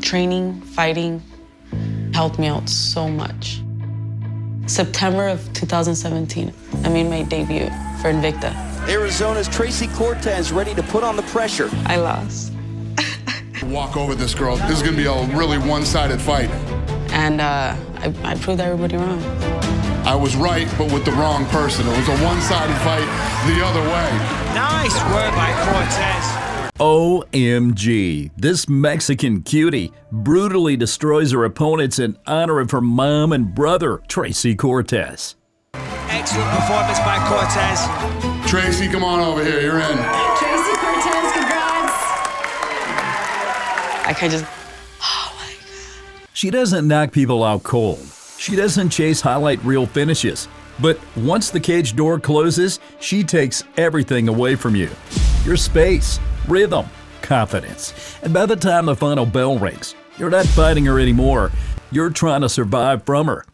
training, fighting, helped me out so much. September of 2017, I made my debut for Invicta. Arizona's Tracy Cortez ready to put on the pressure. I lost. Walk over this girl. This is going to be a really one-sided fight. And I proved everybody wrong. I was right, but with the wrong person. It was a one-sided fight the other way. Nice work by Cortez. OMG, this Mexican cutie brutally destroys her opponents in honor of her mom and brother, Tracy Cortez. Excellent performance by Cortez. Tracy, come on over here. You're in. Tracy Cortez, congrats. I can just, oh my God. She doesn't knock people out cold. She doesn't chase highlight reel finishes. But once the cage door closes, she takes everything away from you. Your space, rhythm, confidence. And by the time the final bell rings, you're not fighting her anymore. You're trying to survive from her.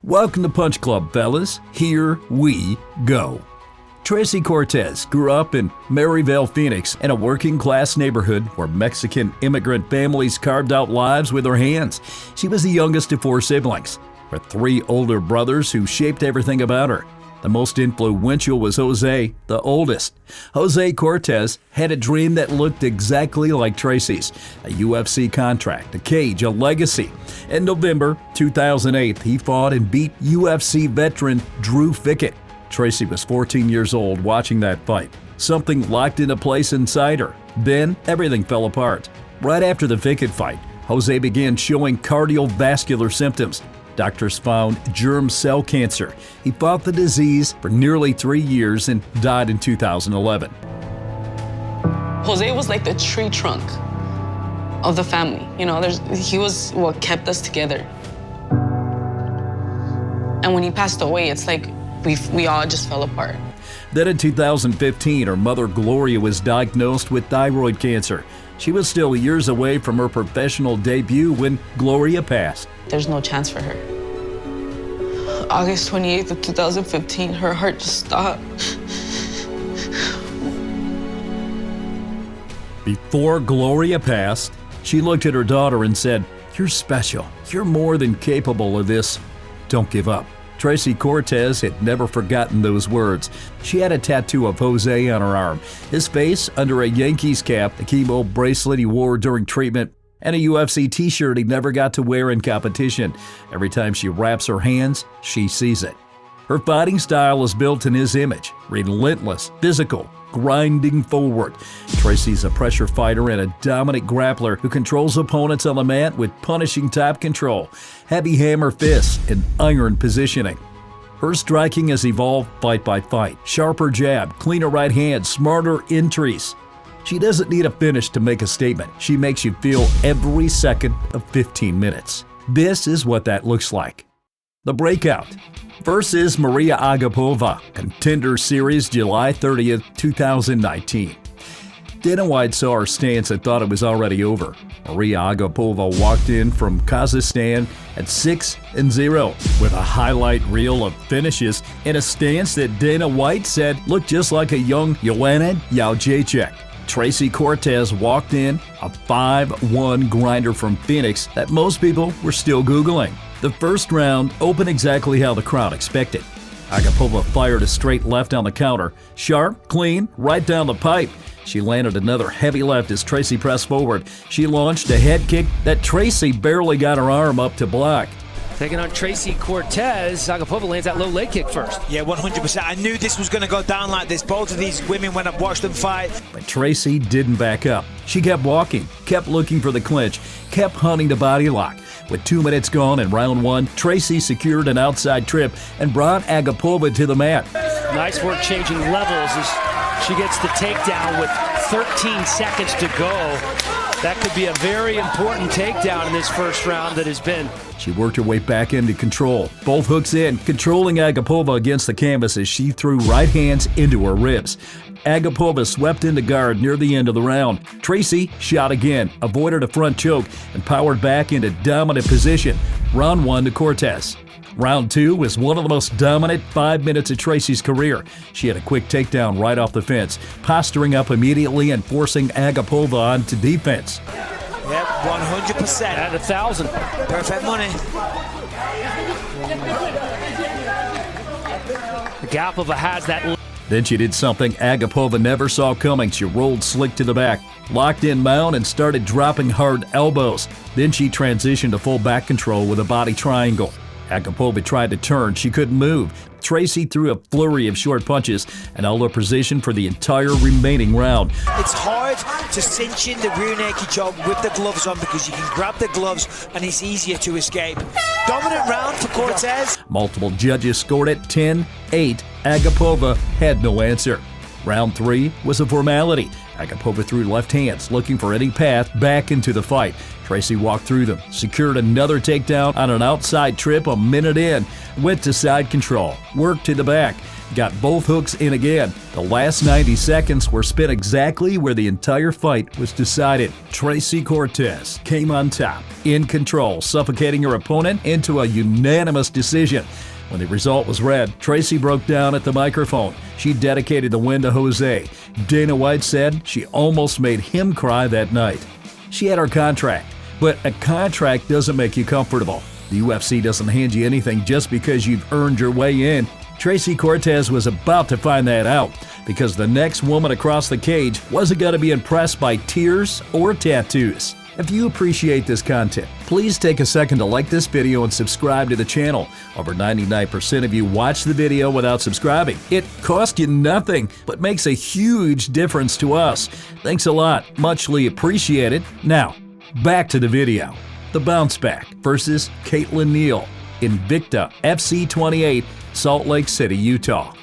Welcome to Punch Club, fellas. Here we go. Tracy Cortez grew up in Maryvale, Phoenix, in a working-class neighborhood where Mexican immigrant families carved out lives with their hands. She was the youngest of 4 siblings, with 3 older brothers who shaped everything about her. The most influential was Jose, the oldest. Jose Cortez had a dream that looked exactly like Tracy's, a UFC contract, a cage, a legacy. In November 2008, he fought and beat UFC veteran Drew Fickett. Tracy was 14 years old watching that fight. Something locked into place inside her. Then everything fell apart. Right after the Fickett fight, Jose began showing cardiovascular symptoms. Doctors found germ cell cancer. He fought the disease for nearly 3 years and died in 2011. Jose was like the tree trunk of the family. You know, he was what kept us together. And when he passed away, it's like we all just fell apart. Then in 2015, her mother Gloria was diagnosed with thyroid cancer. She was still years away from her professional debut when Gloria passed. There's no chance for her. August 28th of 2015, her heart just stopped. Before Gloria passed, she looked at her daughter and said, "You're special. You're more than capable of this. Don't give up." Tracy Cortez had never forgotten those words. She had a tattoo of Jose on her arm, his face under a Yankees cap, the chemo bracelet he wore during treatment, and a UFC t-shirt he never got to wear in competition. Every time she wraps her hands, she sees it. Her fighting style is built in his image, relentless, physical, grinding forward. Tracy's a pressure fighter and a dominant grappler who controls opponents on the mat with punishing top control, heavy hammer fists, and iron positioning. Her striking has evolved fight by fight. Sharper jab, cleaner right hand, smarter entries. She doesn't need a finish to make a statement. She makes you feel every second of 15 minutes. This is what that looks like. The Breakout versus Maria Agapova, Contender Series, July 30th, 2019. Dana White saw her stance and thought it was already over. Maria Agapova walked in from Kazakhstan at 6-0 with a highlight reel of finishes in a stance that Dana White said looked just like a young Joanna Jędrzejczyk. Tracy Cortez walked in, a 5-1 grinder from Phoenix that most people were still Googling. The first round opened exactly how the crowd expected. Agapova fired a straight left on the counter, sharp, clean, right down the pipe. She landed another heavy left as Tracy pressed forward. She launched a head kick that Tracy barely got her arm up to block. Taking on Tracy Cortez, Agapova lands that low leg kick first. Yeah, 100%. I knew this was going to go down like this. Both of these women, when I've watched them fight. But Tracy didn't back up. She kept walking, kept looking for the clinch, kept hunting the body lock. With 2 minutes gone in round 1, Tracy secured an outside trip and brought Agapova to the mat. Nice work changing levels as she gets the takedown with 13 seconds to go. That could be a very important takedown in this first round that has been. She worked her way back into control. Both hooks in, controlling Agapova against the canvas as she threw right hands into her ribs. Agapova swept into guard near the end of the round. Tracy shot again, avoided a front choke, and powered back into dominant position. Round 1 to Cortez. Round 2 was one of the most dominant 5 minutes of Tracy's career. She had a quick takedown right off the fence, posturing up immediately and forcing Agapova onto defense. Yep, 100%. At 1,000. Perfect money. Agapova has that. Then she did something Agapova never saw coming. She rolled slick to the back, locked in mount, and started dropping hard elbows. Then she transitioned to full back control with a body triangle. Agapova tried to turn. She couldn't move. Tracy threw a flurry of short punches and held her position for the entire remaining round. It's hard to cinch in the rear naked choke with the gloves on because you can grab the gloves and it's easier to escape. Dominant round for Cortez. Multiple judges scored it 10-8. Agapova had no answer. Round 3 was a formality. Agapova threw left hands, looking for any path back into the fight. Tracy walked through them, secured another takedown on an outside trip a minute in, went to side control, worked to the back, got both hooks in again. The last 90 seconds were spent exactly where the entire fight was decided. Tracy Cortez came on top, in control, suffocating her opponent into a unanimous decision. When the result was read, Tracy broke down at the microphone. She dedicated the win to Jose. Dana White said she almost made him cry that night. She had her contract, but a contract doesn't make you comfortable. The UFC doesn't hand you anything just because you've earned your way in. Tracy Cortez was about to find that out because the next woman across the cage wasn't going to be impressed by tears or tattoos. If you appreciate this content, please take a second to like this video and subscribe to the channel. Over 99% of you watch the video without subscribing. It costs you nothing, but makes a huge difference to us. Thanks a lot. Muchly appreciated. Now, back to the video. The Bounce Back versus Caitlin Neal, Invicta FC 28, Salt Lake City, Utah.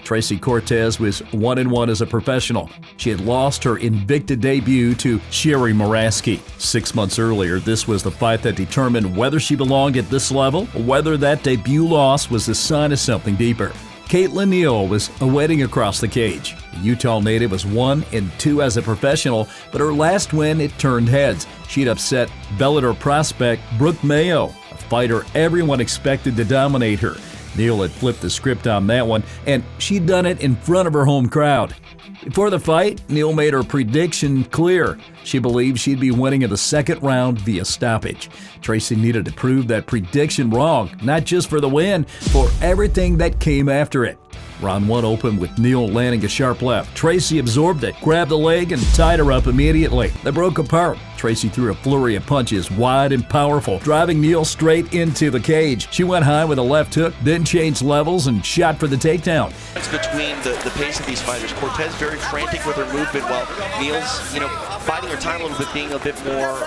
Tracy Cortez was 1-1 as a professional. She had lost her Invicta debut to Sherry Moraski. 6 months earlier, this was the fight that determined whether she belonged at this level or whether that debut loss was a sign of something deeper. Caitlin Neal was awaiting across the cage. The Utah native was 1-2 as a professional, but her last win, it turned heads. She'd upset Bellator prospect Brooke Mayo, a fighter everyone expected to dominate her. Neal had flipped the script on that one, and she'd done it in front of her home crowd. Before the fight, Neal made her prediction clear. She believed she'd be winning in the second round via stoppage. Tracy needed to prove that prediction wrong, not just for the win, for everything that came after it. Round 1 opened with Neal landing a sharp left. Tracy absorbed it, grabbed the leg, and tied her up immediately. They broke apart. Tracy threw a flurry of punches, wide and powerful, driving Neal straight into the cage. She went high with a left hook, then changed levels and shot for the takedown. It's between the pace of these fighters. Cortez very frantic with her movement, while Neal's, biding her time a little bit, being a bit more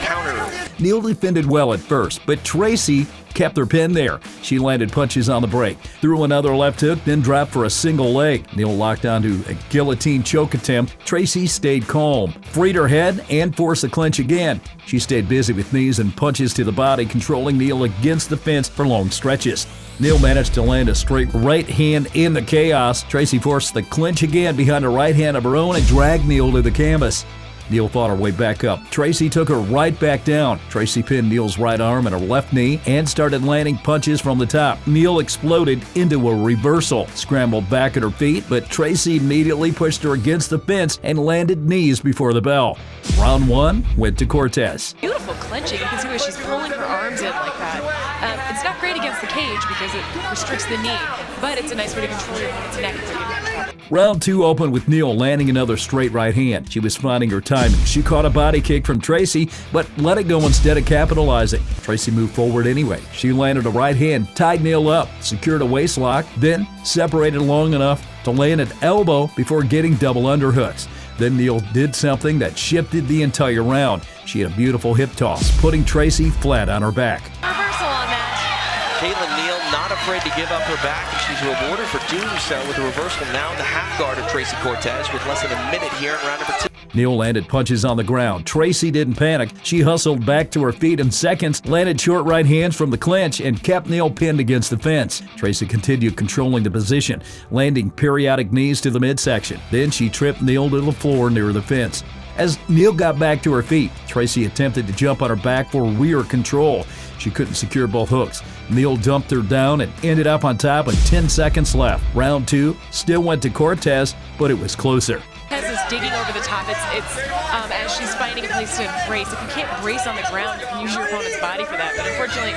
counter. Neal defended well at first, but Tracy kept her pinned there. She landed punches on the break, threw another left hook, then dropped for a single leg. Neal locked onto a guillotine choke attempt. Tracy stayed calm, freed her head, and forced the clinch again. She stayed busy with knees and punches to the body, controlling Neal against the fence for long stretches. Neal managed to land a straight right hand in the chaos. Tracy forced the clinch again behind a right hand of her own and dragged Neal to the canvas. Neal fought her way back up. Tracy took her right back down. Tracy pinned Neal's right arm and her left knee and started landing punches from the top. Neal exploded into a reversal, scrambled back at her feet, but Tracy immediately pushed her against the fence and landed knees before the bell. Round 1 went to Cortez. Beautiful clinching. You can see where she's pulling her arms in like that. It's not great against the cage because it restricts the knee, but it's a nice way to control your opponent's neck. Round 2 opened with Neal landing another straight right hand. She was finding her timing. She caught a body kick from Tracy, but let it go instead of capitalizing. Tracy moved forward anyway. She landed a right hand, tied Neal up, secured a waist lock, then separated long enough to land an elbow before getting double underhooks. Then Neal did something that shifted the entire round. She had a beautiful hip toss, putting Tracy flat on her back. Reversal on that. Caitlin Neal not afraid to give up her back, and she's rewarded for doing so with a reversal now in the half guard of Tracy Cortez with less than a minute here in round number 2. Neal landed punches on the ground. Tracy didn't panic. She hustled back to her feet in seconds, landed short right hands from the clinch, and kept Neal pinned against the fence. Tracy continued controlling the position, landing periodic knees to the midsection. Then she tripped Neal to the floor near the fence. As Neal got back to her feet, Tracy attempted to jump on her back for rear control. She couldn't secure both hooks. Neal dumped her down and ended up on top with 10 seconds left. Round 2 still went to Cortez, but it was closer. Cortez is digging over the top. It's as she's finding a place to brace. If you can't brace on the ground, you can use your opponent's body for that. But unfortunately,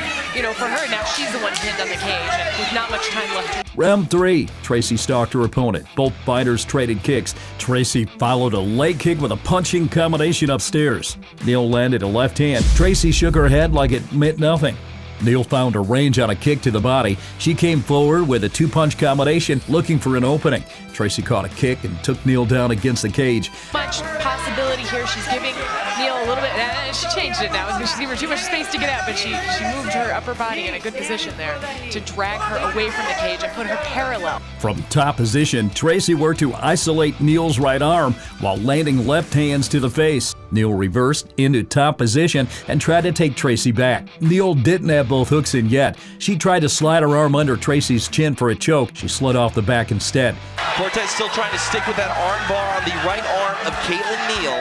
for her, now she's the one pinned on the cage, and with not much time left. Round 3, Tracy stalked her opponent. Both fighters traded kicks. Tracy followed a leg kick with a punching combination upstairs. Neal landed a left hand. Tracy shook her head like it meant nothing. Neal found a range on a kick to the body. She came forward with a 2-punch combination, looking for an opening. Tracy caught a kick and took Neal down against the cage. Much possibility here. She's giving Neal a little bit, and she changed it now. She's giving her too much space to get out, but she moved her upper body in a good position there to drag her away from the cage and put her parallel. From top position, Tracy worked to isolate Neal's right arm while landing left hands to the face. Neal reversed into top position and tried to take Tracy back. Neal didn't have both hooks in yet. She tried to slide her arm under Tracy's chin for a choke. She slid off the back instead. Cortez still trying to stick with that arm bar on the right arm of Caitlin Neal.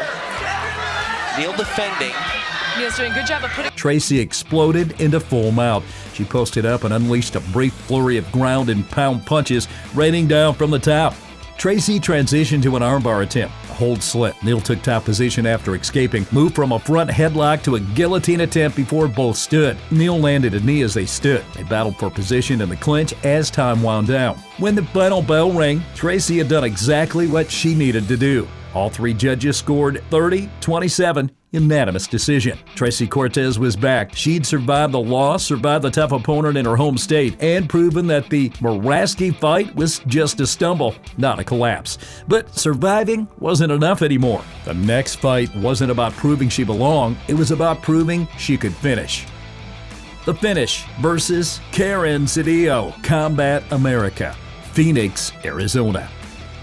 Neal defending. Neal's doing a good job of putting... Tracy exploded into full mount. She posted up and unleashed a brief flurry of ground and pound punches, raining down from the top. Tracy transitioned to an armbar attempt. A hold slipped. Neal took top position after escaping, moved from a front headlock to a guillotine attempt before both stood. Neal landed a knee as they stood. They battled for position in the clinch as time wound down. When the final bell rang, Tracy had done exactly what she needed to do. All 3 judges scored 30-27. Unanimous decision. Tracy Cortez was back. She'd survived the loss, survived the tough opponent in her home state, and proven that the Moraski fight was just a stumble, not a collapse. But surviving wasn't enough anymore. The next fight wasn't about proving she belonged, it was about proving she could finish. The finish versus Karen Cedillo, Combat America, Phoenix, Arizona.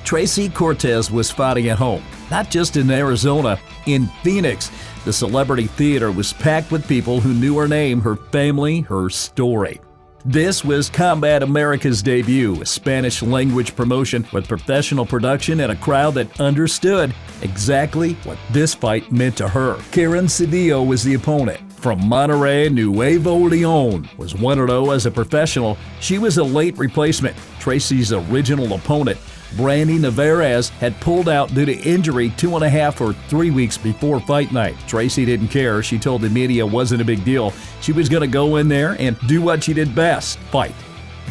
Tracy Cortez was fighting at home, not just in Arizona, in Phoenix. The celebrity theater was packed with people who knew her name, her family, her story. This was Combat America's debut, a Spanish-language promotion with professional production and a crowd that understood exactly what this fight meant to her. Karen Cedillo was the opponent. From Monterrey, Nuevo Leon, was 1-0 as a professional. She was a late replacement. Tracy's original opponent, Brandy Navarez, had pulled out due to injury 2.5 or 3 weeks before fight night. Tracy didn't care. She told the media it wasn't a big deal. She was going to go in there and do what she did best, fight.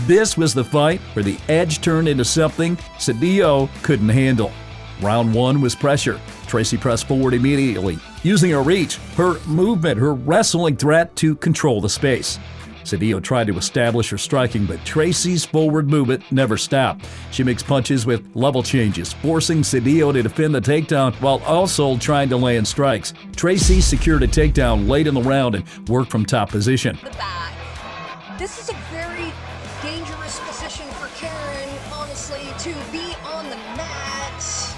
This was the fight where the edge turned into something Cedillo couldn't handle. Round 1 was pressure. Tracy pressed forward immediately, using her reach, her movement, her wrestling threat to control the space. Cedillo tried to establish her striking, but Tracy's forward movement never stopped. She makes punches with level changes, forcing Cedillo to defend the takedown while also trying to land strikes. Tracy secured a takedown late in the round and worked from top position. The back. This is a very dangerous position for Karen, honestly, to be on the mat.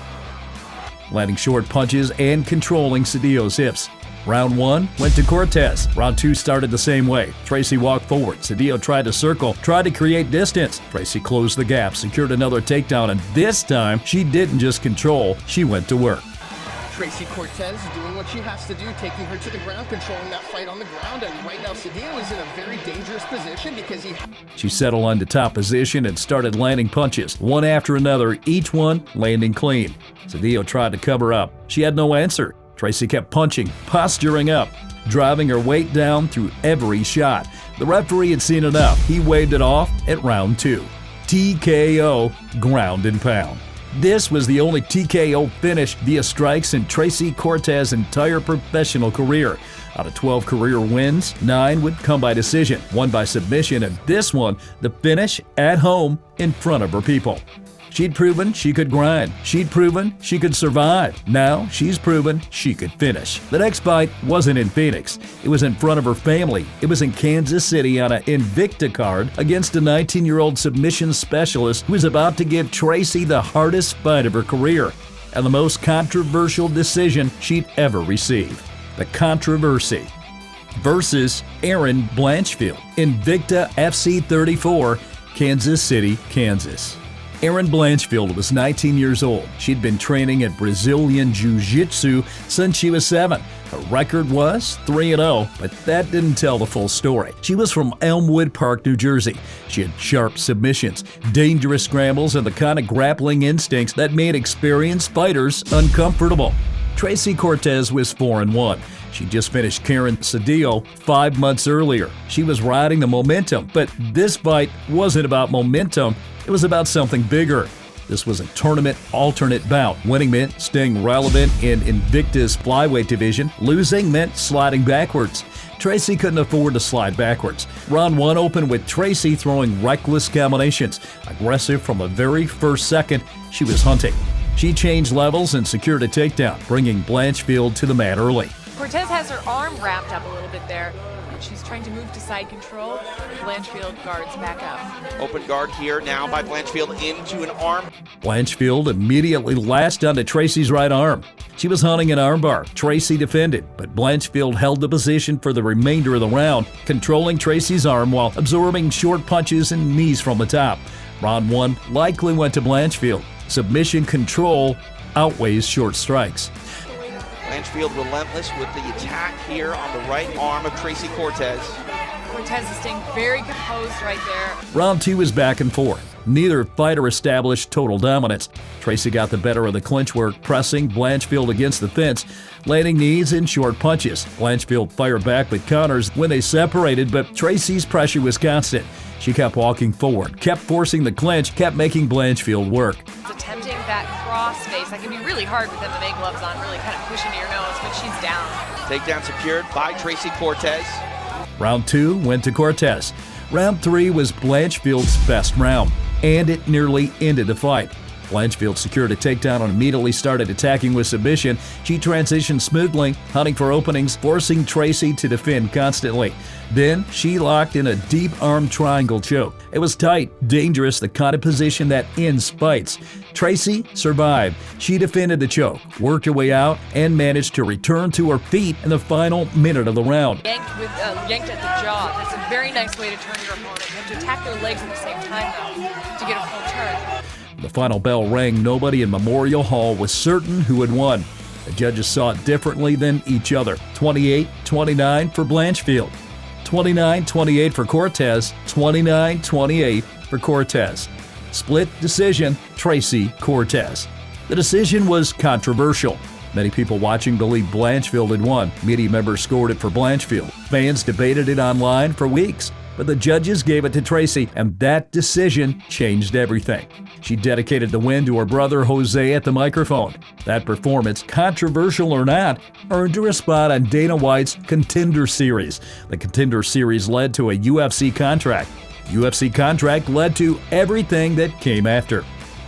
Landing short punches and controlling Cedillo's hips. Round 1 went to Cortez. Round 2 started the same way. Tracy walked forward. Cedillo tried to circle, tried to create distance. Tracy closed the gap, secured another takedown, and this time she didn't just control, she went to work. Tracy Cortez doing what she has to do, taking her to the ground, controlling that fight on the ground, and right now Cedillo is in a very dangerous position because She settled into top position and started landing punches, one after another, each one landing clean. Cedillo tried to cover up. She had no answer. Tracy kept punching, posturing up, driving her weight down through every shot. The referee had seen enough. He waved it off at round 2. TKO, ground and pound. This was the only TKO finish via strikes in Tracy Cortez's entire professional career. Out of 12 career wins, 9 would come by decision, 1 by submission, and this one, the finish at home in front of her people. She'd proven she could grind. She'd proven she could survive. Now she's proven she could finish. The next fight wasn't in Phoenix. It was in front of her family. It was in Kansas City on an Invicta card against a 19-year-old submission specialist who was about to give Tracy the hardest fight of her career and the most controversial decision she'd ever received. The controversy versus Erin Blanchfield, Invicta FC 34, Kansas City, Kansas. Erin Blanchfield was 19 years old. She'd been training at Brazilian Jiu-Jitsu since she was 7. Her record was 3-0, but that didn't tell the full story. She was from Elmwood Park, New Jersey. She had sharp submissions, dangerous scrambles, and the kind of grappling instincts that made experienced fighters uncomfortable. Tracy Cortez was 4-1. She just finished Karen Cedillo 5 months earlier. She was riding the momentum, but this fight wasn't about momentum. It was about something bigger. This was a tournament alternate bout. Winning meant staying relevant in Invicta's flyweight division. Losing meant sliding backwards. Tracy couldn't afford to slide backwards. Round 1 opened with Tracy throwing reckless combinations. Aggressive from the very first second, she was hunting. She changed levels and secured a takedown, bringing Blanchfield to the mat early. Cortez has her arm wrapped up a little bit there, and she's trying to move to side control. Blanchfield guards back up. Open guard here now by Blanchfield into an arm. Blanchfield immediately lashed onto Tracy's right arm. She was hunting an armbar. Tracy defended, but Blanchfield held the position for the remainder of the round, controlling Tracy's arm while absorbing short punches and knees from the top. Round 1 likely went to Blanchfield. Submission control outweighs short strikes. Blanchfield relentless with the attack here on the right arm of Tracy Cortez. Cortez is staying very composed right there. Round 2 is back and forth. Neither fighter established total dominance. Tracy got the better of the clinch work, pressing Blanchfield against the fence, landing knees and short punches. Blanchfield fired back with counters when they separated, but Tracy's pressure was constant. She kept walking forward, kept forcing the clinch, kept making Blanchfield work. It's attempting that cross face. That can be really hard with MMA gloves on, really kind of pushing to your nose, but she's down. Takedown secured by Tracy Cortez. Round 2 went to Cortez. Round 3 was Blanchfield's best round, and it nearly ended the fight. Blanchfield secured a takedown and immediately started attacking with submission. She transitioned smoothly, hunting for openings, forcing Tracy to defend constantly. Then she locked in a deep arm triangle choke. It was tight, dangerous, the kind of position that ends fights. Tracy survived. She defended the choke, worked her way out, and managed to return to her feet in the final minute of the round. Yanked at the jaw. That's a very nice way to turn your opponent. You have to attack their legs at the same time, though, to get a full turn. The final bell rang. Nobody in Memorial Hall was certain who had won. The judges saw it differently than each other. 28-29 for Blanchfield. 29-28 for Cortez. 29-28 for Cortez. Split decision, Tracy Cortez. The decision was controversial. Many people watching believe Blanchfield had won. Media members scored it for Blanchfield. Fans debated it online for weeks. But the judges gave it to Tracy, and that decision changed everything. She dedicated the win to her brother Jose at the microphone. That performance, controversial or not, earned her a spot on Dana White's Contender Series. The Contender Series led to a UFC contract. UFC contract led to everything that came after.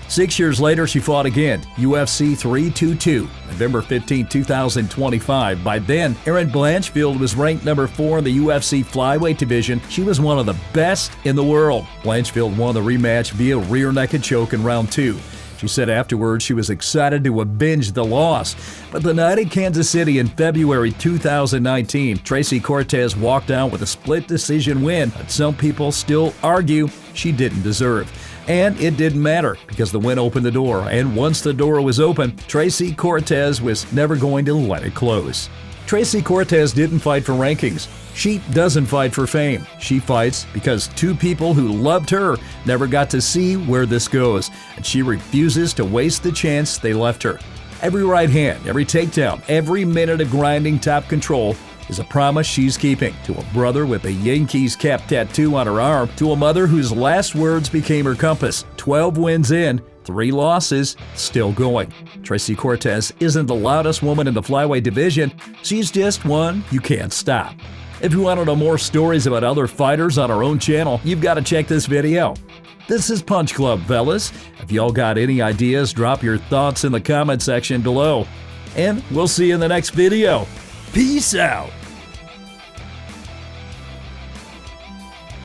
6 years later, she fought again, UFC 322, November 15, 2025. By then, Erin Blanchfield was ranked number 4 in the UFC flyweight division. She was one of the best in the world. Blanchfield won the rematch via rear naked choke in round 2. She said afterwards she was excited to avenge the loss. But the night in Kansas City in February 2019, Tracy Cortez walked out with a split decision win that some people still argue she didn't deserve. And it didn't matter because the win opened the door, and once the door was open, Tracy Cortez was never going to let it close. Tracy Cortez didn't fight for rankings. She doesn't fight for fame. She fights because two people who loved her never got to see where this goes, and she refuses to waste the chance they left her. Every right hand, every takedown, every minute of grinding top control is a promise she's keeping to a brother with a Yankees cap tattoo on her arm, to a mother whose last words became her compass. 12 wins in, 3 losses, still going. Tracy Cortez isn't the loudest woman in the flyweight division. She's just one you can't stop. If you want to know more stories about other fighters on our own channel, you've got to check this video. This is Punch Club, fellas. If y'all got any ideas, drop your thoughts in the comment section below. And we'll see you in the next video. Peace out.